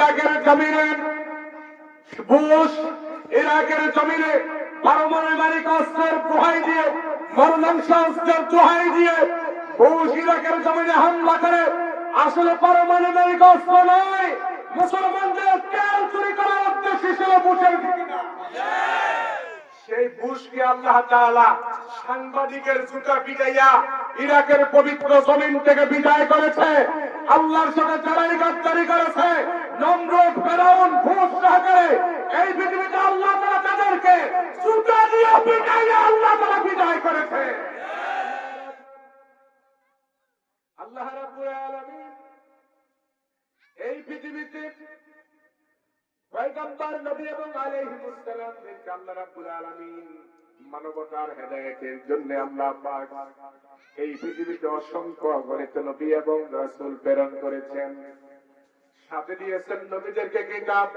ইরাকের জমিনে বুশ ইরাকের জমিনে পারমাণবিক অস্ত্রের দোহাই দিয়ে, মরণাংশ অস্ত্রের দোহাই দিয়ে বুশ ইরাকের জমিনে হামলা করে আসলে পারমাণবিক অস্ত্র নয়, মুসলমানদের তেল চুরি করার উদ্দেশ্য ছিল বুশের। সেই বুশকে আল্লাহ তাআলা সাংবাদিকের জুতা পিটাইয়া ইরাকের পবিত্র জমিন থেকে বিদায় করেছে। আল্লাহর সাথে যারাই গাদ্দারি করেছে, নমরুদ, ফেরাউন, বুশ সহকারে এই পৃথিবীতে আল্লাহ তাআলা তাদেরকে জুতা দিয়ে পিটাইয়া আল্লাহ তাআলা বিদায় করেছে। আল্লাহ রাব্বুল আলামিন এই পৃথিবীতে পয়গম্বর নবী এবং আলাইহিস সালামকে আল্লাহ রাব্বুল আলামিন মানবতার হেদায়েতের জন্য আল্লাহ পাক এই পৃথিবীতে অসংখ্য অগণিত নবী এবং রাসূল প্রেরণ করেছেন, সাথে দিয়েছেন নবীদেরকে কিতাব।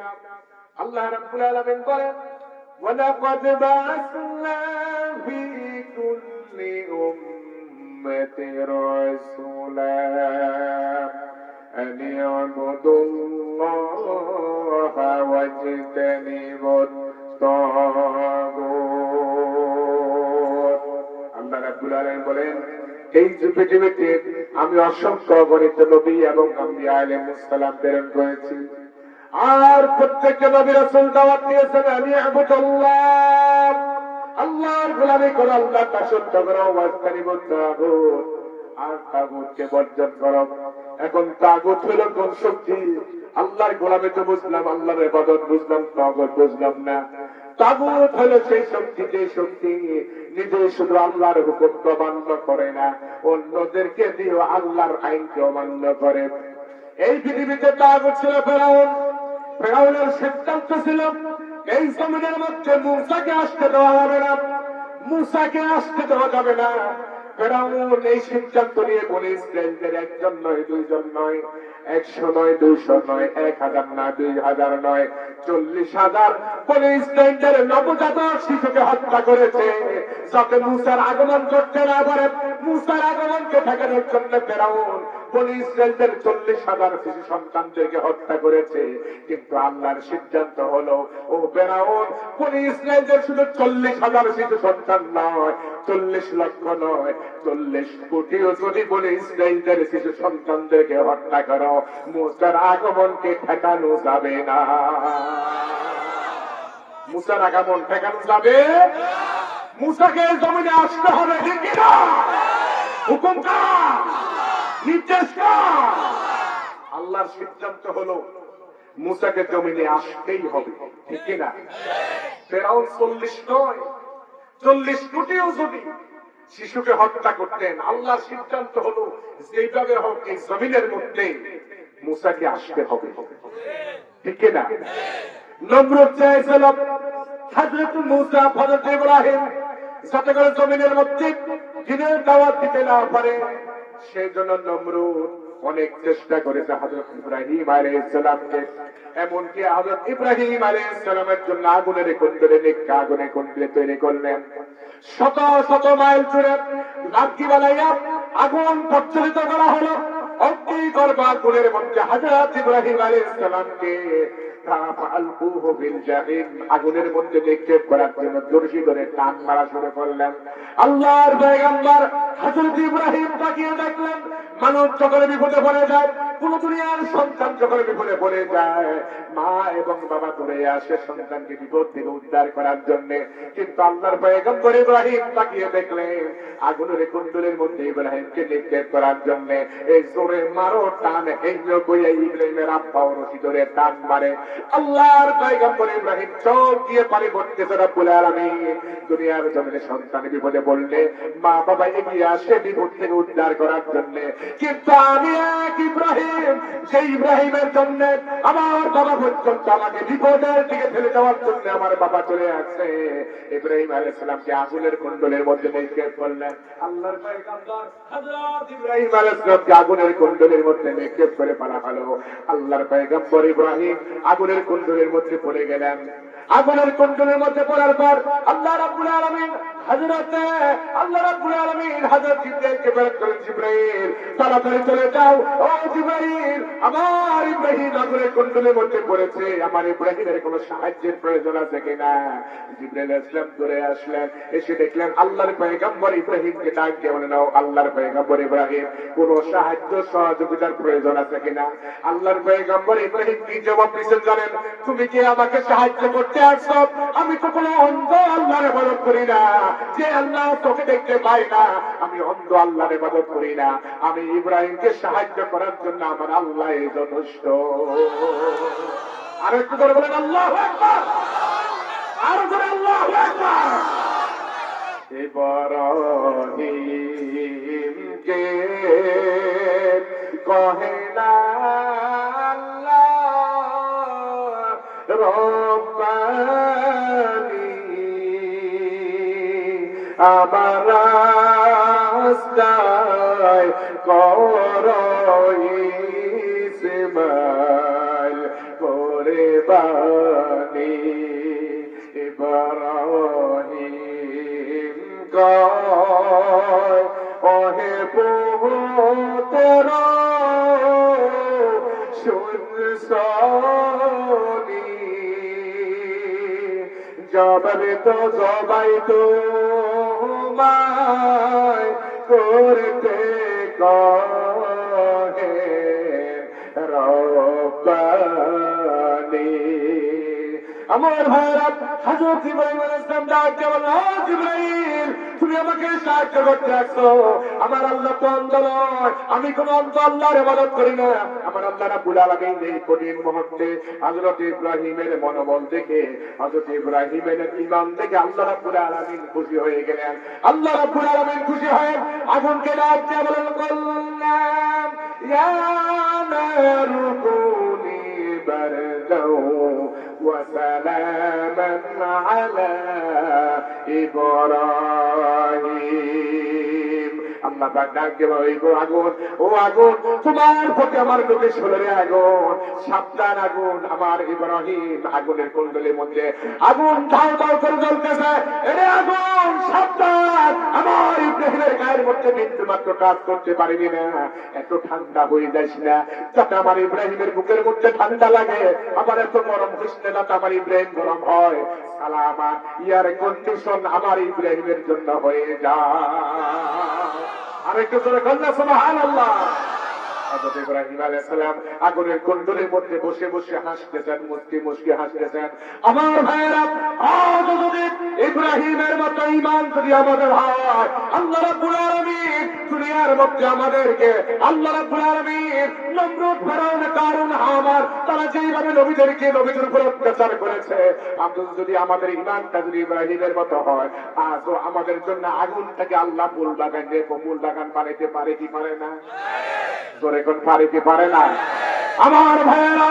আল্লাহ রাব্বুল আলামিন বলেন, ওয়ালাকাদ বা'আসনা ফি কুল্লি উম্মাতিন রাসূলা আন ইয়া'বুদুল্লাহা ওয়াজতানিবুত তাগুত। আল্লাহ রাব্বুল আলামিন বলেন, এই পৃথিবীতে আমি অসংখ্য অগণিত নবী এবং আম্বিয়া আলাইহিস সালাম প্রেরণ করেছি, আর প্রত্যেকটা নবী রাসূল দাওয়াত দিয়েছেন আমি আবুদুল্লাহ, আল্লাহর গোলামি করো, আল্লাহর দাসত্ব করো, ওয়াজতানিবুত তাগুত, আর তাগুতকে বর্জন করো। এখন তাগুত হলো কোন শক্তি? আল্লাহর গোলামি তো বুঝলাম, আল্লাহর ইবাদত বুঝলাম, তাগুত বুঝলাম না। তাগুত হলো সেই শক্তি, যে শক্তি নিজে শুধু আল্লাহর হুকুমকে অমান্য করে না, অন্যদেরকে দিয়ে আল্লাহর আইনকে অমান্য করে। এই পৃথিবীতে তাগুত ছিল ফেরাউন। ফেরাউনের সিদ্ধান্ত ছিল এই জমিনের মধ্যে মূসাকে আসতে দেওয়া হবে না, মূসাকে আসতে দেওয়া যাবে না। ফেরাউন এই সিদ্ধান্ত নিয়ে বলে ইসরায়েলদের একজন নয়, দুইজন নয়, 100 নয়, 200 নয়, 1000 না, 2000 নয়, 40,000 বলে ইসরায়েলদের নবজাতক শিশুকে হত্যা করেছে, যাতে মূসার আগমন করতে না পারে। মূসার আগমনকে ঠেকানোর জন্য ফেরাউন বলে ইসরায়েলদের 40,000 শিশু সন্তানদেরকে হত্যা করেছে। কিন্তু আল্লাহর সিদ্ধান্ত হলো, ও ফেরাউন, বলে ইসরায়েলদের শুধু 40,000 শিশু সন্তান নয়, 40 লক্ষ নয়, 40 কোটিও যদি বলে ইসরায়েলদের শিশু সন্তানদেরকে হত্যা করো, মূসার আগমনকে ঠেকানো যাবে না। মূসার আগমন ঠেকানো যাবে, মূসাকে জমিনে আসতে হবে, ঠিক কিনা? হুকুম কার? নির্দেশ কার? আল্লাহর সিদ্ধান্ত হলো মূসাকে জমিনে আসতেই হবে, ঠিক কিনা? ফেরাউন 40 নয়, 40 কোটিও যদি শিশুকে হত্যা করতেন, আল্লাহর সিদ্ধান্ত হলো যেভাবে হোক এই জমিনের মধ্যে মূসাকে আসতে হবে, ঠিক কিনা? নমরুদ চেয়েছিল হযরত মূসা, হযরত ইব্রাহিম যাতে করে জমিনের মধ্যে দ্বীনের দাওয়াত দিতে না পারে, সেই জন্য নমরুদ অনেক চেষ্টা করেছে হযরত ইব্রাহিম আলাইহিস সালামকে। এমনকি হযরত ইব্রাহিম আলাইহিস সালামের জন্য আগুনের কুণ্ডলে নিক্ষা, আগুনের কুণ্ডলে তৈরি করলেন। শত শত মাইল জুড়ে লাঠি বানাইয়া আগুন প্রজ্বলিত করা হলো। অগ্নিগর্ভ আগুনের মধ্যে হযরত ইব্রাহিম আলাইহিস সালামকে আগুনের মধ্যে নিক্ষেপ করার জন্য দর্শি করে টান মারা শুরু করলেন। আল্লাহর পয়গম্বর হযরত ইব্রাহিম তাকিয়ে দেখলেন, মানুষ যখন বিপদে পড়ে যায়, কোন দুনিয়ার সন্তান যখন বিপদে পড়ে যায়, মা এবং বাবা দূরে আসে সন্তানকে বিপদ থেকে উদ্ধার করার জন্য। কিন্তু আল্লাহর পয়গম্বর ইব্রাহিম তাকিয়ে দেখলেন আগুনের কুণ্ডলের মধ্যে ইব্রাহিমকে নিক্ষেপ করার জন্য। এই জোরে মারো টান হেঞ্জ বইয়া ইব্রাহিমের আব্বাও রশি ধরে টান মারে। আল্লাহর পয়গম্বর ইব্রাহিম চোখ দিয়ে পানি পড়তেছে। রব্বুল আলামিন দুনিয়ার জমিনে সন্তান বিপদে পড়লে মা বাবা এগিয়ে আসে বিপদ থেকে উদ্ধার করার জন্য। কিন্তু আমি এক ইব্রাহিম, সেই ইব্রাহিমের জন্য আমার বাবা পর্যন্ত আমাকে বিপদের দিকে ফেলে যাওয়ার জন্য আমার বাবা চলে আসছে। ইব্রাহিম আলাইহিস সালামকে আগুনের কুণ্ডলের মধ্যে নিক্ষেপ করলেন। আল্লাহর পয়গম্বর হযরত ইব্রাহিম আলাইহিস সালামকে আগুনের কুণ্ডলের মধ্যে নিক্ষেপ করে পারা হলো। আল্লাহর পয়গম্বর ইব্রাহিম আগুনের কুণ্ডলের মধ্যে পড়ে গেলেন। আগুনের কুণ্ডলের মধ্যে পড়ার পর আল্লাহ রাব্বুল আলামিন হযরত আল্লাহ রাব্বুল আলামিন হযরত জিবরাইলকে প্রেরণ করেন, জিবরাইল তাড়াতাড়ি চলে যাও। ও জিবরাইল, আমার ইব্রাহিম আগুনের কুণ্ডলের মধ্যে পড়েছে, আমার ইব্রাহিমের কোনো সাহায্যের প্রয়োজন আছে কিনা। জিবরাইল আসলাম দূরে আসলেন, এসে দেখলেন আল্লাহর পয়গম্বর ইব্রাহিমকে ডাক দিয়ে বলেন, ও আল্লাহর পয়গম্বর ইব্রাহিম, কোন সাহায্য সহযোগিতার প্রয়োজন আছে কিনা। আল্লাহর পয়গম্বর ইব্রাহিম কি জবাব দিয়েছেন জানেন? তুমি কি আমাকে সাহায্য করতে আসছো? আমি তো কোনো অন্ধ আল্লাহর ইবাদত করি না, যে আল্লাহ তোকে দেখতে পাই না, আমি অন্ধ আল্লাহর ইবাদত করি না। আমি ইব্রাহিমকে সাহায্য করার জন্য আমার আল্লাহ যথেষ্ট। আর একটু করে বলেন আল্লাহু আকবার, আর করে আল্লাহু আকবার। ইব্রাহিমকে কহে না আল্লাহ রব্বানি, আমার রাস্তায় করো ইসমাইল কুরবানি। ইব্রাহিম কয়, ওহে পুত্র শুনছনি, জবাবে তো জবাই তোমায় করতে কহে রব্বানি। আমার ভাইরা, হযরত ইব্রাহিম আলাইহিস সালাম ডাকতে বলল, ও জিবরাইল, তুমি আমাকে সাহায্য করতে আসছো। আমার আল্লাহ তো অন্ধ নয়, আমি কোন অন্ধ আল্লাহর ইবাদত করি না। আমার আল্লাহ রাব্বুল আলামিন এই কঠিন মুহূর্তে হযরত ইব্রাহিমের মনোবল দেখে, হযরত ইব্রাহিমের ঈমান দেখে আল্লাহ রাব্বুল আলামিন খুশি হয়ে গেলেন। আল্লাহ রাব্বুল আলামিন খুশি হয়ে আগুনকে ডাকতে বলেন, কুল্লাম ইয়া নারু কুনি বারদাও ওয়া সালামান আলা ইব্রাহিম। আল্লাহ পাক ডাক দেব, আগুন, ও আগুন, তোমার প্রতি আমার চোখে ঝুলরে আগুন, সাবধান আগুন, আমার ইব্রাহিম আগুনের কুণ্ডলের মধ্যে আগুন ধাও ধাও করে জ্বলতেছে। এরে আগুন, সাবধান, আমার ইব্রাহিমের গায়ের মধ্যে বিন্দু মাত্র কাজ করতে পারবি না, এত ঠান্ডা হয়ে যাস না যাতে আমার ইব্রাহিমের বুকের মধ্যে ঠান্ডা লাগে, আবার এত গরম হইস না যাতে আমার ইব্রাহিম গরম হয়। সালামা ইয়ার কন্ডিশন আমার ইব্রাহিমের জন্য হয়ে যায়। আর একটু জোরে বলুন সুবহানাল্লাহ। হযরত ইব্রাহিম আলাইহিস সালাম আগুনের কুণ্ডলের মধ্যে বসে বসে হাসতেছেন, মুস্কি মুস্কি হাসতেছেন। আমার ভাইয়েরা, আজ যদি ইব্রাহিমের মতো ঈমান যদি আমাদের হয়, আল্লাহ রাব্বুল আলামিন দুনিয়ার মধ্যে আমাদেরকে, আল্লাহ রাব্বুল আলামিন নমরুদ, ফেরাউন, কারুন, হামান, তারা যেভাবে নবীদেরকে নবীদের উপর অত্যাচার করেছে, আমরা যদি আমাদের ঈমানটা যদি ইব্রাহিমের মতো হয়, আজও আমাদের জন্য আগুনটাকে আল্লাহ ফুল বাগান দিয়ে মূল বাগান বানাইতে পারে কি পারে না? জোরে কোন পারে কি পারে না? আমার ভাইয়েরা,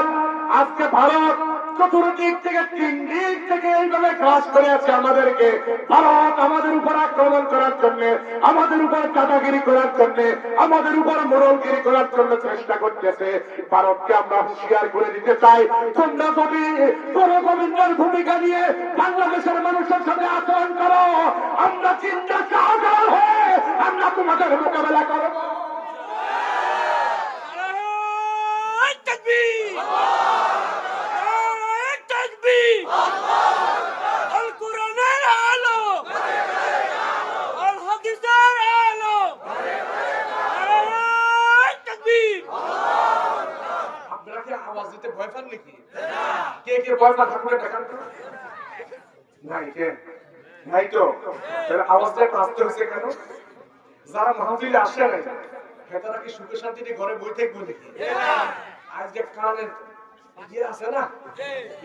আজকে ভারত চতুর্দিক থেকে, তিন দিক থেকে এইভাবে কাজ করে আছে আমাদেরকে। ভারত আমাদের উপর আক্রমণ করার জন্য, আমাদের উপর দাদাগিরি করার জন্য, আমাদের উপর মোড়লগিরি করার জন্য চেষ্টা করতেছে। ভারতকে আমরা হুঁশিয়ার করে দিতে চাই, তোমরা যদি গুরু গোবিন্দের ভূমিকা নিয়ে বাংলাদেশের মানুষের সাথে আচরণ করো, আমরা চিন্তা সাগর হয়ে আমরা তোমাদের মোকাবেলা করব। আওয়াজ দিতে ভয় পান নাকি? কে কে ভয় পান? ঠাকুরের দেখান তো। নাই কে? নাই তো। তাহলে আওয়াজটা একটু আস্তে হয়েছে কেন? যারা মাহফিলে আসে নাই, তারা কি সুখে শান্তিতে ঘরে বই থাকবে নাকি? আজকে কানের ইয়ে আছে না,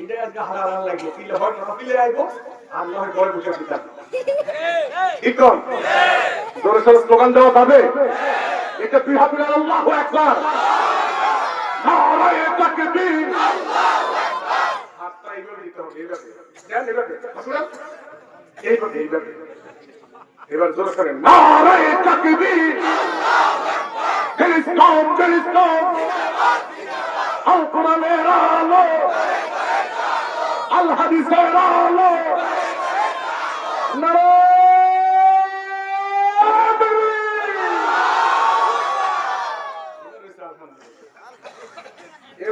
এটা আজকে হারাহার লাগে। কি হয়, মাহফিলে আইবো আর না হয় ঘরে বসে থাকবো। ঠিক কোন? জোরে সোরে স্লোগান দেওয়া যাবে? এটা দুই হাত তুলে আল্লাহু আকবার, নারায়ে তাকবীর, আল্লাহু আকবার। হাতটা এইভাবে দিতে হবে, এইভাবে দেন, এইভাবে আসুন, এইভাবে এইভাবে। এবার জোরে করে নারায়ে তাকবীর, আল্লাহু আকবার। ফিলিস্তিন, ফিলিস্তিন, আল কোরআনের আলো, আল হাদিসের আলো, নারায়ে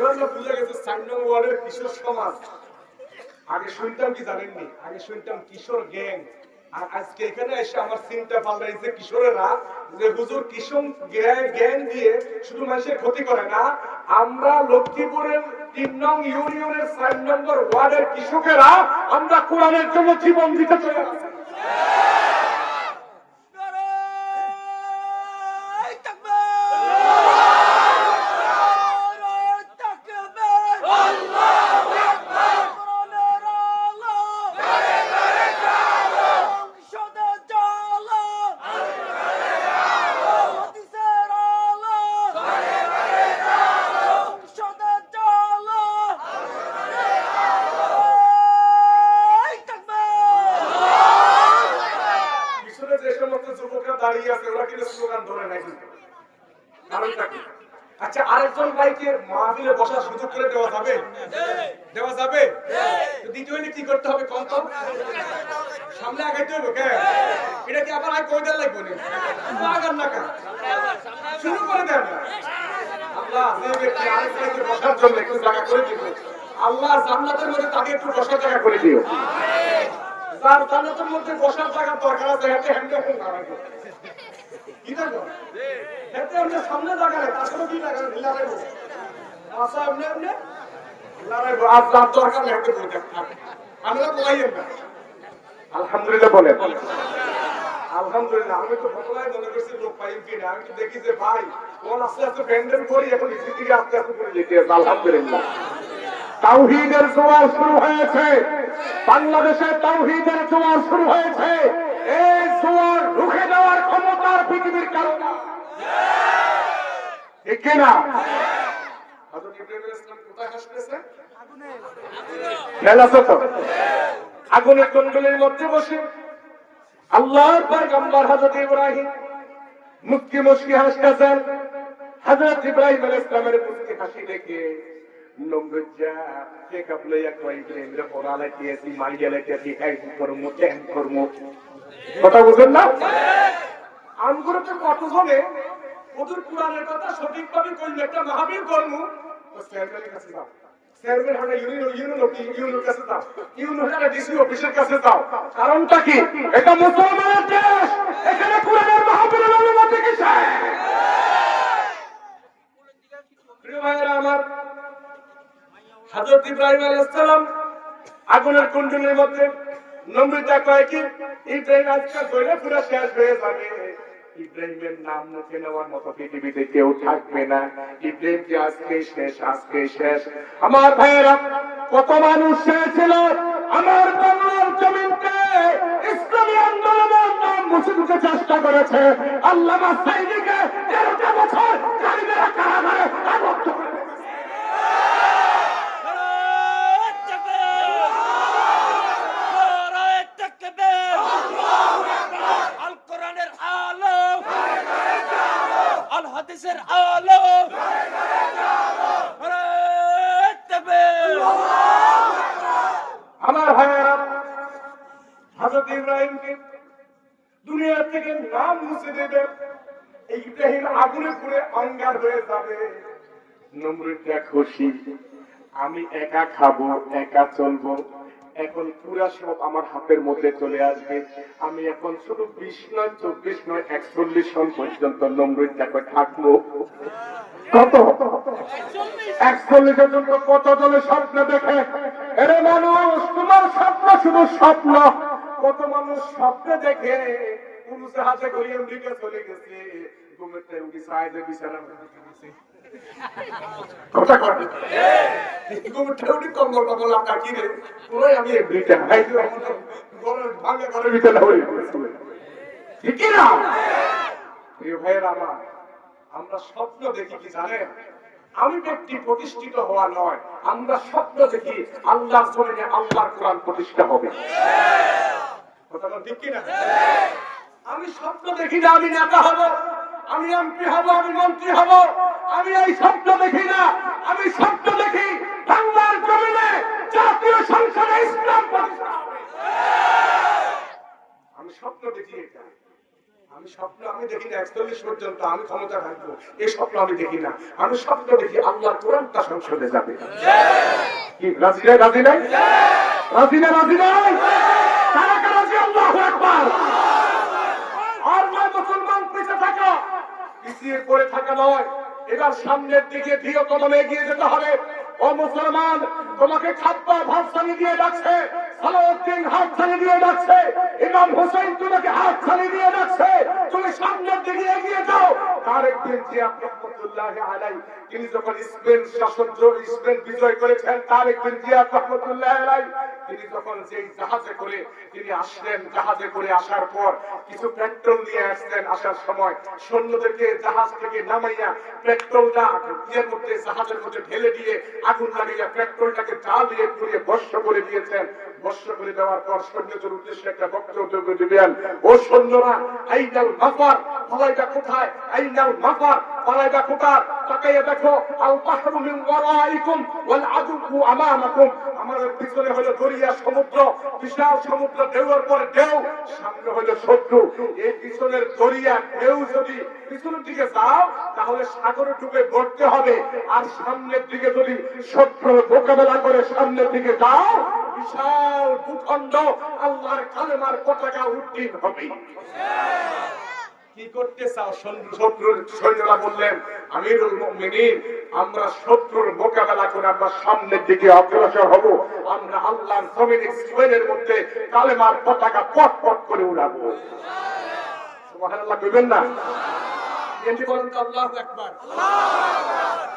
এবার না বুঝে গেছে 4 নং ওয়ার্ডের কিশোর সমাজ। আগে শুনতাম কি জানেননি, আগে শুনতাম কিশোর গ্যাং। আর আজকে এখানে এসে আমার চিন্তা পাল্টাইছে কিশোরেরা যে হুজুর কিশোর গ্যাং দিয়ে শুধু মানুষের ক্ষতি করে না, আমরা লক্ষ্মীপুরের 3 নং ইউনিয়নের 4 নম্বর ওয়ার্ডের কৃষকেরা আমরা কোরআনের জন্য জীবন দিতে চলে আসছি। দাঁড়িয়ে আছে ওরা কিন্তু স্লোগান ধরে নাই। কারণটা কি? আচ্ছা, আরেকজন ভাইকে মাহফিলে বসার সুযোগ করে দেওয়া যাবে? দেওয়া যাবে? দ্বিতীয় হলে কি করতে হবে? কত সামনে আগাইতে হবে? কে এটা কি আবার কই দেন লাগবে না আগান না কেন শুরু করে দেন না। আল্লাহ যে ব্যক্তি আরেক ভাইকে বসার জন্য একটু জায়গা করে দিবে, আল্লাহ জান্নাতের মধ্যে তাকে একটু বসার জায়গা করে দিও। যার জান্নাতের মধ্যে বসার জায়গা দরকার আছে হাতে হ্যান্ডে ফোন লাগাবো কি করবো হাতে আমরা সামনে জায়গা নেই, তাছাড়া কি জায়গা লাগাবো আচ্ছা এমনি এমনি লাগাবো। আর যার দরকার নেই হাতে বলে দেখ আমরা বলাইয়েন না। আলহামদুলিল্লাহ বলেন। আলহামদুলিল্লাহ। আমি তো প্রথমে মনে করছি লোক পাই কিনা, আমি তো দেখি যে ভাই কোন আস্তে আস্তে ব্যান্ডেন করি এখন দিকে আস্তে আস্তে করে যেতে। আলহামদুলিল্লাহ তাওহীদের জোয়ার শুরু হয়েছে, বাংলাদেশে তাওহীদের জোয়ার শুরু হয়েছে। এই জোয়ার রুখে দেওয়ার ক্ষমতার পৃথিবীর কারণে ঠিক কিনা? হযরত ইব্রাহিম আলাইহিস সালাম কোথায় হাসতেছে? খেয়াল আছে তো? আগুনের কুণ্ডলীর মধ্যে বসে আল্লাহর পয়গম্বর হযরত ইব্রাহিম মুস্কি মুস্কি হাসতেছেন। হযরত ইব্রাহিম আলাইহিস সালামের মুস্কি হাসি দেখে নমরুদ যা চেকআপ লইয়া কই ইব্রাহিম রে পড়ালে কি মারিয়ালে কি খাই করমু চেন করমু। কথা বুঝেন না? আমগুলো তো কত জনে ওদের কোরআনের কথা সঠিকভাবে কইলে একটা মাহফিল করমু তো চেয়ারম্যানের কাছে যাও, চেয়ারম্যান হানা ইউনিয়নের কাছে যাও, ইউনিয়নের ডিসি অফিসের কাছে যাও। কারণটা কি? এটা মুসলমানের দেশ, এখানে কোরআনের মাহফিলের অনুমতি কিসের? প্রিয় ভাইরা আমার, হযরত ইব্রাহিম আলাইহিস সালাম আগুনের কুণ্ডলীর মধ্যে নমরুদ কয় কি ইব্রাহিম আজকে কইলে পুরো শেষ হয়ে যাবে, ইব্রাহিমের নাম মুখে নেওয়ার মতো পৃথিবীতে কেউ থাকবে না, ইব্রাহিম যে আজকে শেষ, আজকে শেষ। আমার ভাইয়েরা, কত মানুষ শেষ ছিল আমার বাংলার জমিনকে ইসলামী আন্দোলনের নাম মুছে দিতে চেষ্টা করেছে। আল্লামা সাইদিকে 13টা বছর জালিমেরা কারাগারে আবদ্ধ করে রেখেছে। আমার ভাইয়েরা, হযরত ইব্রাহিমকে দুনিয়া থেকে নাম মুছে দেবে, ইব্রাহিম আগুনে পুড়ে অঙ্গার হয়ে যাবে। নমরুদ খুশি, আমি একা খাবো, একা চলবো, এখন পুরা সব আমার হাতের মধ্যে চলে আসবে। আমি এখন শুধু 20 নয় 24 নয় 41 সন পর্যন্ত নমরুদ থাকবো। কত 41 পর্যন্ত কত জনের স্বপ্ন দেখে? এরে মানুষ, তোমার স্বপ্ন শুধু স্বপ্ন। কত মানুষ স্বপ্ন দেখে পুরুষে হাতে করে আমেরিকা চলে গেছে, ঘুমেতে উঠি সাইডে বিছানা কথা কয় ঘুমেতে উঠি কম্বল কম্বল আপনার কি রে পুরোই আমি আমেরিকা ঘরের ভাঙা ঘরের ভিতরে হয়ে ঠিক না? প্রিয় ভাইয়েরা আমার, আমরা স্বপ্ন দেখি কি জানেন? আমি ব্যক্তি প্রতিষ্ঠিত হওয়া নয়, আমরা স্বপ্ন দেখি আল্লাহর জমিনে আল্লাহর কোরআন প্রতিষ্ঠা হবে। কথাটা ঠিক কিনা? আমি স্বপ্ন দেখি না আমি নেতা হব, আমি এমপি হব, আমি মন্ত্রী হব, আমি এই স্বপ্ন দেখি না। আমি স্বপ্ন দেখি বাংলার জমিনে জাতীয় সংসদে ইসলাম প্রতিষ্ঠা হবে। আমি স্বপ্ন দেখি এটা। আমি আমি স্বপ্ন আমি দেখি না 41 পর্যন্ত আমি ক্ষমতা থাকবো, এই স্বপ্ন আমি দেখি না। আমি স্বপ্ন দেখি আল্লাহর কোরআনটা সংসদে যাবে। কি রাজি নাই? রাজি নাই? রাজি না? রাজি নাই? কারা কারা রাজি? আল্লাহু আকবার। আর নয় মুসলমান পিছিয়ে থাকা, পিছিয়ে পড়ে থাকা নয়, এবার সামনের দিকে ধীর কদমে এগিয়ে যেতে হবে। ও মুসলমান, তোমাকে খাব্বা ভাত ছাড়িয়ে দিয়ে যাচ্ছে, সালাউদ্দিন হাত ছাড়িয়ে দিয়ে যাচ্ছে, ইমাম হোসেন তোমাকে হাত ছাড়িয়ে দিয়ে যাচ্ছে, তুমি সামনের দিকে এগিয়ে যাও। তারেক বিন জিয়া রহমাতুল্লাহি আলাইহি তিনি যখন স্পেন স্পেন বিজয় করেছেন, তারেক বিন জিয়া রহমাতুল্লাহি আলাইহি তিনি যখন সেই জাহাজে করে তিনি আসলেন, জাহাজে করে আসার পর কিছু পেট্রোল নিয়ে আসলেন, আসার সময় সৈন্যদেরকে জাহাজ থেকে নামাইয়া পেট্রোলটা ইয়ের মধ্যে জাহাজের মধ্যে ঢেলে দিয়ে আগুন লাগিয়ে পেট্রোলটাকে জ্বালিয়ে পুড়িয়ে ভস্ম করে দিয়েছেন। ভস্ম করে দেওয়ার পর সৈন্যদের উদ্দেশ্যে একটা বক্তব্য দিবেন, ও সৈন্যরা, আইনাল মাফার, পালাইবা কোথায়? আইনাল মাফার, পালাইবা কোথায়? তাকাইয়া দেখো, আল বাহরু মিন ওয়ারাইকুম ওয়াল আদু আমামাকুম, আমাদের পিছনে হলো দরিয়া, সমুদ্র, বিশাল সমুদ্র, ঢেউয়ের পর ঢেউ, সামনে হলো শত্রু। এই পিছনের দরিয়া ঢেউ যদি পিছনের দিকে যাও তাহলে সাগরে ডুবে মরতে হবে, আর সামনের দিকে যদি শত্রুর মোকাবেলা করে সামনের দিকে যাও, বিশাল ভূখণ্ড আল্লাহর কালেমার পতাকা উড্ডীন হবে। কি করতে চাও? শত্রুর সৈন্যরা বললেন, আমিরুল মুমিনিন, আমরা শত্রুর মোকাবেলা করে আমরা সামনের দিকে অগ্রসর হব, আমরা আল্লাহর জমিনে স্পেনের মধ্যে কালেমার পতাকা পট পট করে উড়াবো। সুবহানাল্লাহ কইবেন না? এমনি বলেন তো আল্লাহু আকবার।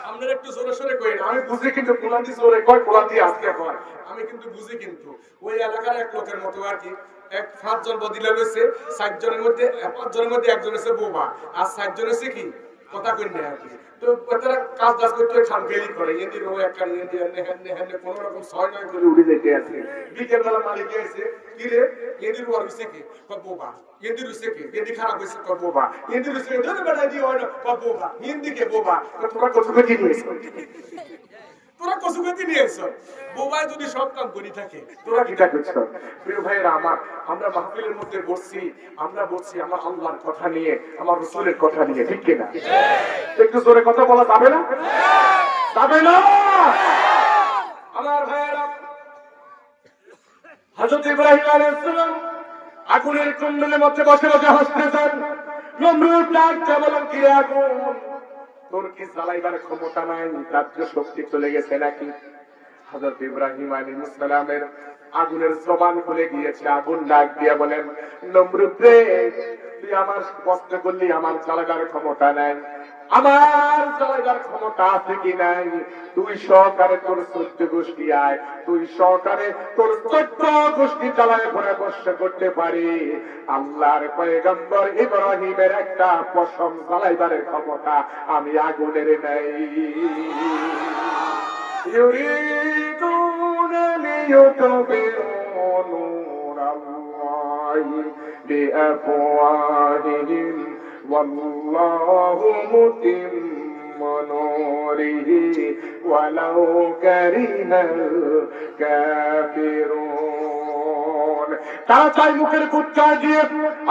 আপনারা একটু জোরে সোরে কইেন। আমি বুঝি কিন্তু কুলান্তি জোরে কয়, কুলান্তি আজকে কয়, আমি কিন্তু বুঝি কিন্তু ওই এলাকার এক লোকের মতো আর কি। এক 5 জন বদিলা হয়েছে, 7 জনের মধ্যে 5 জনের মধ্যে একজন হচ্ছে বোবা, আর 7 জন হচ্ছে কি কথা কই না আর কি। তো তারা কাজ করতে খামখেয়ালি করে, এদিন ও একটা হেনে কোন রকম 6-9 করে উড়ে যেতে আছে। বিকেল বেলা মালিক এসে, কি রে এদিন ওর হইছে কি বোবা, এদিন হইছে কি এদিন খারাপ হইছে বোবা, এদিন হইছে ধরে বেড়া দিয়ে হয় না বোবা, হিন্দি কে বোবা। তোরা কত করে দিয়েছিস? তোরা কসুগতি নিয়েছ, বোবাই যদি সব কাম করি থাকে, তোরা কিটা করছ? প্রিয় ভাইরা আমার, আমরা মাহফিলের মধ্যে বসছি, আমরা বলছি আমার আল্লাহর কথা নিয়ে, আমার রাসূলের কথা নিয়ে, ঠিক কি না? একটু জোরে কথা বলা যাবে না? যাবে না? আমার ভাইরা, হযরত ইব্রাহিম আলাইহিস সালাম আগুনের কুণ্ডলের মধ্যে বসে বসে হাসতেছেন। নমরুদ ডাকতে বলেন, কি রে আগুন, তোর কি জ্বালাইবার ক্ষমতা নাই? রাজ্য শক্তি চলে গেছে নাকি? হযরত ইব্রাহিম আলাইহিস সালামের আগুনের জবান খুলে গিয়েছে। আগুন ডাক দিয়া বলেন, নমরুদ রে, তুই আমার কষ্ট করলি, আমার জ্বালাইবার ক্ষমতা নাই। আমার জ্বালাইবার ক্ষমতা আছে কি নাই? তুই সহকারে তোর 14 গোষ্ঠী আয়, তুই সহকারে তোর 14 গোষ্ঠী জ্বালায় ভরে কষ্ট করতে পারি। আল্লাহর পয়গম্বর ইব্রাহিমের একটা পশম জ্বালাইবারের ক্ষমতা আমি আগুনের নাই। ইউরিদুনা লিয়ুতফিউ নূরাল্লাহি বিআফওয়াহিহিম ওয়াল্লাহু মুতিম্মু নূরিহি ওয়ালাউ কারিহাল কাফিরুন। তারা চাই মুখের কুচ্চার দিয়ে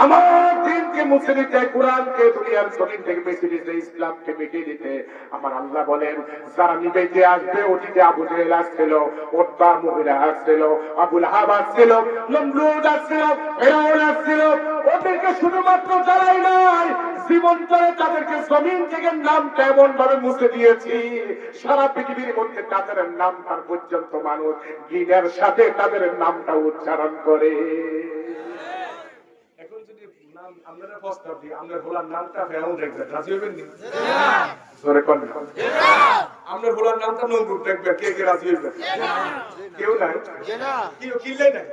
আমার দিনকে মুছে দিতে, কোরআনকে দুনিয়ার জমিন থেকে বেঁচে দিতে, ইসলামকে মিটিয়ে দিতে। আমার আল্লাহ বলেন, যারা নিবেতে আসবে, অতীতে আবু জেহেল আসছিল, উতবা মুগিরা আসছিল, আবু লাহাব আসছিল, নমরুদ আসছিল, ফিরআউন আসছিল, ওদেরকে শুধুমাত্র জ্বালাই নাই, জীবন ধরে তাদেরকে জমিন থেকে নামটা এমন ভাবে মুছে দিয়েছি, সারা পৃথিবীর মধ্যে তাদের নামটা পর্যন্ত মানুষ ঘৃণার সাথে তাদের নামটা উচ্চারণ করে। এখন যদি নাম আপনারা প্রস্তাব দিই, আমরা ভোলার নামটা ফেরাউন রাখবেন, রাজি হবেন নি? জোরে কোন আমরা ভোলার নামটা নমরুদ রাখবেন, কে কে রাজি হবেন? কেউ নাই, কেউ কিল্লাই নাই।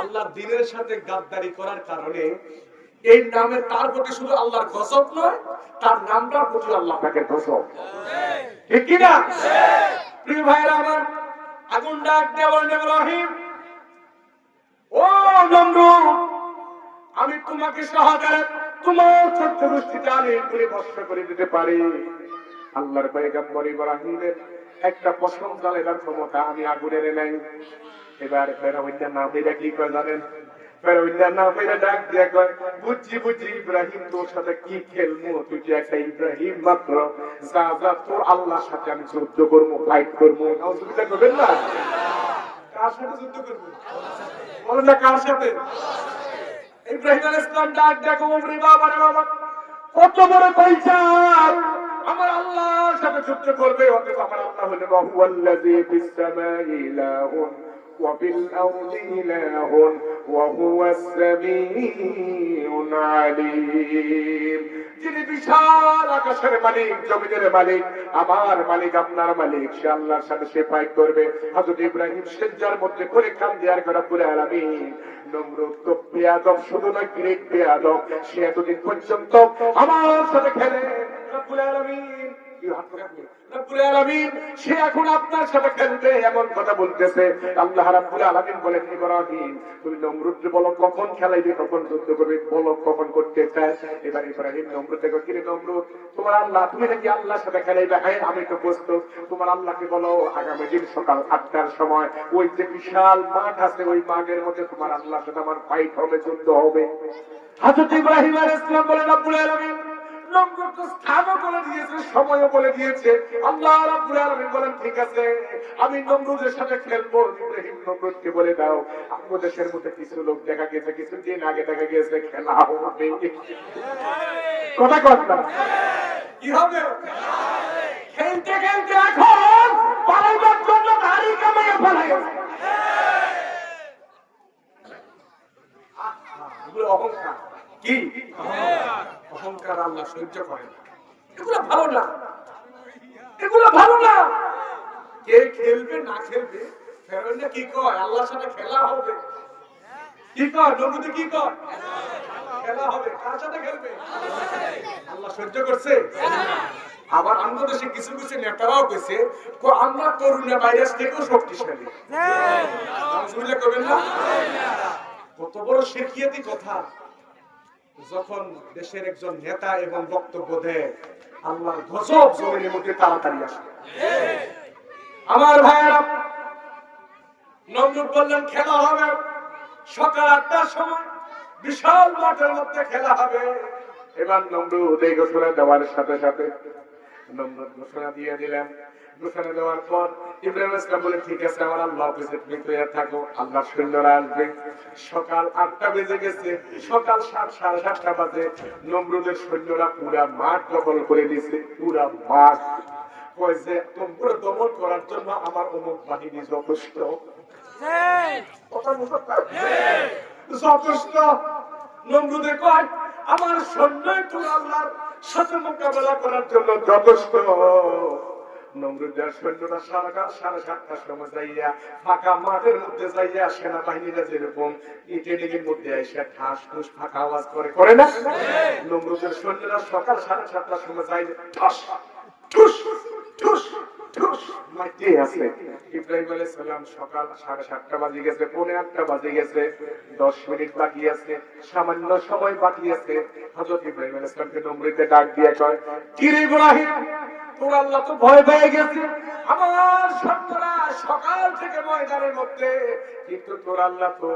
আল্লাহ দ্বীনের সাথে গাদ্দারি করার কারণে এই নামে তার প্রতি শুধু আল্লাহর গজব নয়, তার নামটার প্রতি আল্লাহ তাকে গজব। ঠিক কি না? প্রিয় ভাইরা আমার, আগুন ডাক দিয়ে বলেন, ইব্রাহিম, ও নমরুদ, আমি তোমাকে সহকারে তোমার 14 গোষ্ঠী জ্বালিয়ে পুড়ে ভস্ম করে দিতে পারি। আল্লাহর পয়গম্বর ইব্রাহিমের একটা পশম জ্বালাবার ক্ষমতা আমি আগুনের নাই। এবার ফেরাউনের নাম এটা কি করে জানেন? ফেরাউন না পেরে ডাক দিয়া কয়, বুঝছি বুঝছি ইব্রাহিম, তোর সাথে কি খেলবো, তুই যে একটা ইব্রাহিম মাত্র, যা যা তোর আল্লাহর সাথে আমি যুদ্ধ করবো, ফাইট করবো। নাউজুবিল্লাহ করবেন না? কার সাথে যুদ্ধ করবো বলেন না, কার সাথে? ইব্রাহিম আলাইহিস সালাম ডাক দেখো, ওরে বাবা রে বাবা, কত বড় পয়সার, আমার আল্লাহর সাথে যুদ্ধ করবে। অতএব আমার আল্লাহ হলেন ওয়াহুয়াল্লাযী ফিস সামাই ইলাহুন ওয়া ফিল আরদি ইলাহুন ওয়া হুয়াস সামিউল আলীম। যিনি বিশাল আকাশের মালিক, জমিনের মালিক, আমার মালিক, আপনার মালিক, সে আল্লাহর সাথে সে ফাইট করবে। হযরত ইব্রাহিম সিজদার মধ্যে পড়ে কান দেয়ার কথা রব্বুল আলামিন। নমরুদ তো বেয়াদব, শুধু নয় গ্রেট বেয়াদব, সে এতদিন পর্যন্ত আমার সাথে খেলে। রব্বুল আলামিন রব্বুল আলামিন সে এখন আপনার সাথে খেলবে এমন কথা বলতেছে। আল্লাহ রাব্বুল আলামিন বলেন, ইব্রাহিম তুমি নমরুদকে বলো কখন খেলাইবে, কখন যুদ্ধ করবে, বলো কখন করতে চায়। এবার ইব্রাহিম নমরুদকে কয়, কি রে নমরুদ, তোমার আল্লাহ, তুমি নাকি আল্লাহর সাথে খেলাইবে? হ্যাঁ, আমি তো প্রস্তুত। তোমার আল্লাহকে বলো আগামী দিন সকাল 8টার সময় ওই যে বিশাল মাঠ আছে, ওই মাঠের মধ্যে তোমার আল্লাহর সাথে আমার ফাইট হবে, যুদ্ধ হবে। হযরত ইব্রাহিম আলাইহিস সালাম বলেন, রব্বুল আলামিন নমরুদকে স্থানও বলে দিয়েছে, সময়ও বলে দিয়েছে। আল্লাহ রাব্বুল আলামিন বলেন, ঠিক আছে, আমি নমরুদের সাথে খেলবো। ইব্রাহিম নমরুদকে বলে দাও, আমাদের দেশের মধ্যে কিছু লোক দেখা গেছে, কিছুদিন আগে দেখা গেছে খেলা হবে। কথা কথা কি হবে? খেলতে খেলতে এখন পালাইবার জন্য গাড়ি কামাইয়া ফেলাই। অহংকার, কি অহংকার আল্লাহ সহ্য করে না। এগুলো ভালো না, এগুলো ভালো না। কে খেলবে না খেলবে, ফেরাউন কি কয় আল্লাহর সাথে খেলা হবে, কি কয় নমরুদ, কি কয় খেলা হবে। কার সাথে খেলবে? আল্লাহ সহ্য করছে। আবার আমাদের দেশে কিছু কিছু নেতারাও কইছে, আমরা করোনা ভাইরাস থেকেও শক্তিশালী। নাউজুবিল্লাহ করবেন না? কত বড় শিরকিয়াতি কথা। যখন দেশের একজন নেতা এবং বক্তব্য দেয়, আল্লাহর গজব জমিনের মধ্যে তাড়াতাড়ি আসে। আমার ভাইয়েরা, নমরুদ বললেন খেলা হবে সকাল 8টার সময়, বিশাল মাঠের মধ্যে খেলা হবে। এবার নমরুদ এই ঘোষণা দেওয়ার সাথে সাথে নমরুদ ঘোষণা দিয়ে দিলেন। ঘোষণা দেওয়ার পর ইব্রাহিম আলাইহিস সালাম বলে, ঠিক আছে, আমার আল্লাহ অফিসে তুমি তৈরি থাকো, আল্লাহ সৈন্যরা আসবে। সকাল 8টা বেজে গেছে, সকাল 7:30 বাজে নমরুদের সৈন্যরা পুরা মাঠ দখল করে দিয়েছে, পুরা মাঠ। কয়েছে তোমরা দমন করার জন্য আমার অমুক বাহিনী যথেষ্ট, যথেষ্ট। নমরুদে কয়, আমার সৈন্যই তো আল্লাহর সাথে মোকাবেলা করার জন্য যথেষ্ট। নমরুদের সৈন্যরা 7:30টার সময় যাইয়া ফাঁকা মাঠের মধ্যে যাইয়া সেনাবাহিনীরা যেরকম ট্রেনিং এর মধ্যে এসে ঠাস ঠুস ফাঁকা আওয়াজ করে না, নমরুদের সৈন্যরা সকাল 7:30টার সময় যাই ঠাস ঠুস ঠুস ঠুস মাইতে আছে। ইব্রাহিম আলাইহিস সালাম সকাল 7:30 বাজে গেছে, 7:45 বাজে গেছে, 10 মিনিট বাকি আছে, সামান্য সময় বাকি আছে। হযরত ইব্রাহিম আলাইহিস সালামকে নমরুদে ডাক দিয়ে কয়, কি রে ইব্রাহিম, তোর আল্লাহ তো ভয় পেয়ে গেছে, আমার সৈন্যরা সকাল থেকে ময়দানের মধ্যে, কিন্তু তোর আল্লাহ তো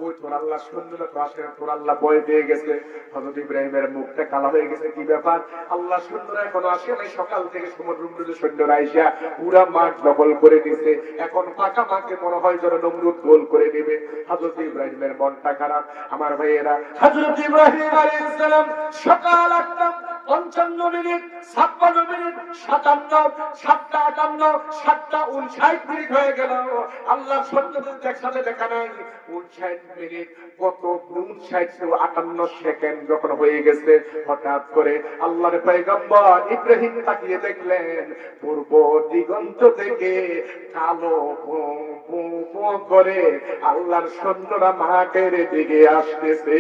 ওই তোর আল্লাহ সৈন্যরা তো আসে না, তোর আল্লাহ ভয় পেয়ে গেছে। হযরত ইব্রাহিমের মুখটা কালো হয়ে গেছে, কি ব্যাপার, আল্লাহ সৈন্যরা এখনো আসে নাই? সকাল থেকে নমরুদের সৈন্যরা আইসা পুরা মাঠ দখল করে দিছে, এখন ফাঁকা মাঠে মনে হয় যেন নমরুদ গোল করে নেবে। হযরত ইব্রাহিমের মনটা খারাপ। আমার ভাইয়েরা, হযরত ইব্রাহিম আলাইহিস সালাম সকাল 8:55, 56 মিনিট, 57, 7:58, 7:59 হয়ে গেল। আল্লাহ সৈন্যদের একসাথে দেখা নাই 59 মিনিট, কত 59 সেকেন্ড যখন হয়ে গেছে, হঠাৎ করে আল্লাহর পয়গম্বর ইব্রাহিম তাকিয়ে দেখলেন পূর্ব দিগন্ত থেকে কালো করে আল্লাহর সৈন্যরা মাঠের দিকে আসতেছে।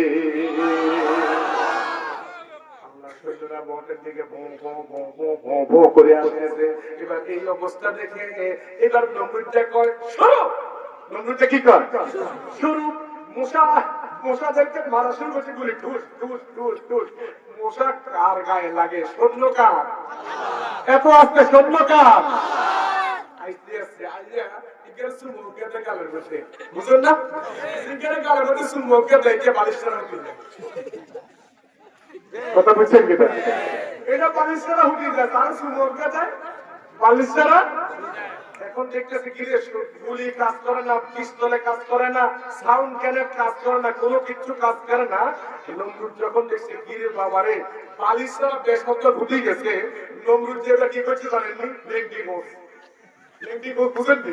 সৈন্যরা মাঠের দিকে করে আসতেছে। এবার এই অবস্থা দেখে এবার নমরুদটা কয়, শুরু। নমরুদটা কি কয়? শুরু। মশাদেরকে মারা শুরু করছে, গুলি ঠুস ঠুস ঠুস ঠুস। মশা কার গায়ে লাগে? সৈন্য কার? এত আস্তে সৈন্য কার? সুমুকে দেয় গালের মধ্যে, বুঝুন না? সিগারেট গালের মধ্যে সুমুকে দেয় কে বালিশটা উঠে যায়। কথা বুঝছেন কিনা? এটা বালিশটা উঠে যায়, তার সুমুকে দেয় বালিশটা। এখন দেখতেছি কি রে, গুলি কাজ করে না, পিস্তলে কাজ করে না, সাউন্ড ক্যানের কাজ করে না, কোনো কিছু কাজ করে না। নমরুদ যখন দেখছে কি রে বাবারে, বালিশটা বেশ মতো ঢুকে গেছে, নমরুদ যেটা কি করছে জানেননি? লেংটি গোস। লেংটি গোস বুঝেন নি?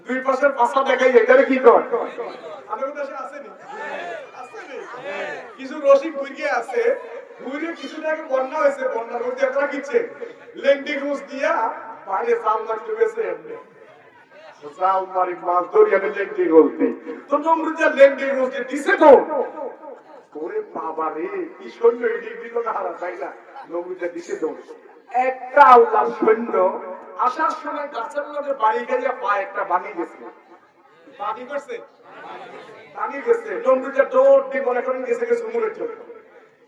দুই পাশের পাশা দেখাই এটারে কি কর? আমাদের দেশে আসেনি? আসেনি? কিছু রসিক বুঝে আছে, বুঝে কিছুটা আগে বন্যা হয়েছে, বন্যার মধ্যে একটা কিচ্ছে লেংটি গোস দিয়া বাইরে জাল মারতে গেছে এমনি। জাল মারি মাছ ধরিয়া লেংটি গোস দি। তো নমরুদ যা লেংটি গোস দিছে তো, ওরে বাবা রে, কি সৈন্য এদিক দিল না হারা তাই না? নমরুদ যা দিছে তো, একটা আল্লাহর সৈন্য আসার সময় গাছের লগে বাড়ি গিয়ে পায়ে একটা বানি গেছে। বানি করছে? বানি গেছে। নমরুদ যা দৌড় দিয়ে মনে করেন গেছে ঝুমুরের জন্য।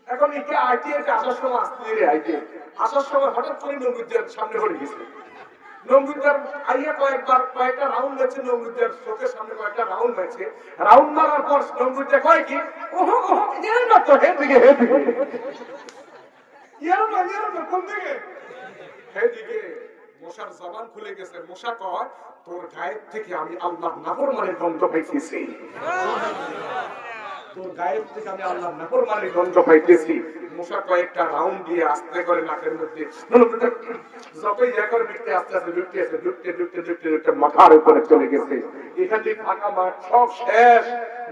এখন একে আইতে আসার সময় আসতে আইতে আসার সময় হঠাৎ করে নমরুদের সামনে পড়ে গেছে। নমরুদের আইয়া কয়েকটা রাউন্ড মেরেছে, নমরুদের চোখের সামনে কয়েকটা রাউন্ড মেরেছে। রাউন্ড মারার পর নমরুদ কয় কি, ওহো ওহো এর না তো, হে দিকে এর না কোন দিকে? হে দিকে। মশার জবান খুলে গেছে। মশা কয়, তোর গায়ের থেকে আমি আল্লাহর নাফরমানের গন্ধ পাইতেছি। তোর গায়ের থেকে আমি আল্লাহর নাফরমানের গন্ধ পাইতেছি। মশা কয়েকটা রাউন্ড দিয়ে আস্তে করে নাকের মধ্যে যতই ইয়া করে ঢুকতে আস্তে আস্তে ঢুকতে মাথার উপরে চলে গেছে। এখান থেকে ফাঁকা মাঠ সব শেষ।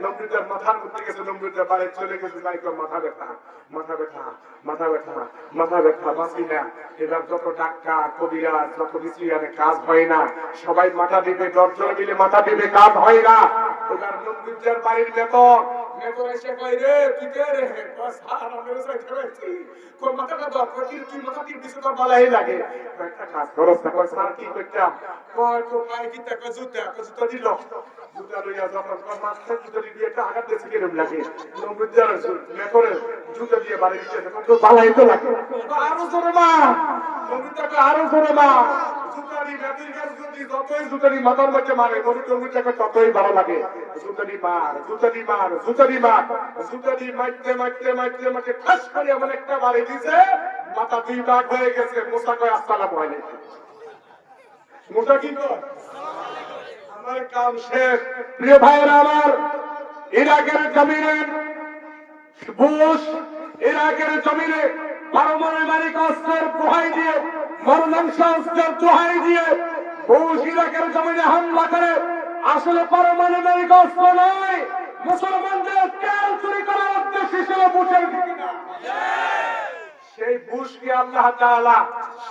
নমরুদের মাথার মধ্যে গেছে, নমরুদের বাড়ি চলে গেছে। মাথা ব্যথা, মাথা ব্যথা, মাথা ব্যথা, মাথা ব্যথা, বাঁচি না। এবার যত ডাক্তার কবিরাজ যত কিছু কাজ হয় না, সবাই মাথা দিবে, দশজন মিলে মাথা দিবে, কাজ হয় না। এবার নমরুদের বাড়ির বেতন এসে কই রে, তুই কে রে? স্যার আমি কোন মাথাটা দরকার, তুই মাথা দিয়ে কিছু তোর বালাই লাগে, একটা কাজ করো স্যার। কি করতাম? কয় তো পায়ে কি টাকা জুতা দিল, জুতা লইয়া যখন মাথা জুতা দিয়ে একটা আঘাত দিয়েছে কিরম লাগে। নমরুদের মেকরে জুতা দিয়ে বাড়ি দিয়েছে, তো বালাই তো লাগে। আরো জোরে মা, নমরুদকে আরো জোরে মা। জুতারি গাদির গাছ যদি যতই জুতারি মাথার মধ্যে মারে, নমরুদকে ততই ভালো লাগে। জুতারি মার, জুতারি মার, জুতারি মার, জুতারি মারতে মারতে মারতে মারতে ঠাস করে এমন একটা বাড়ি দিছে, মাথা দুই ভাগ হয়ে গেছে। মুসা কয় আসসালামু আলাইকুম। মুসা কি কয়? আমার কাম শেষ। প্রিয় ভাইয়েরা আমার, ইরাকের জমিনে বুশ, ইরাকের জমিনে পারমাণবিক অস্ত্রের দোহাই দিয়ে, মরণাংশ অস্ত্রের দোহাই দিয়ে বুশ ইরাকের জমিনে হামলা করে। আসলে পারমাণবিক অস্ত্র নয়, মুসলমানদের তেল চুরি করার উদ্দেশ্য ছিল বুশের দিকে না। সেই বুশকে আল্লাহ তাআলা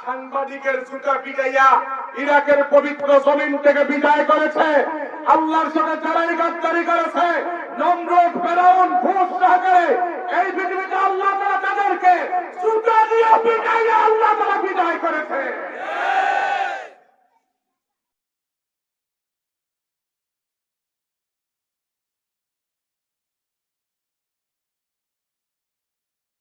সাংবাদিকের জুতা পিটাইয়া ইরাকের পবিত্র জমিন থেকে বিদায় করেছে। আল্লাহর সাথে যারাই গাদ্দারি করেছে, নম্র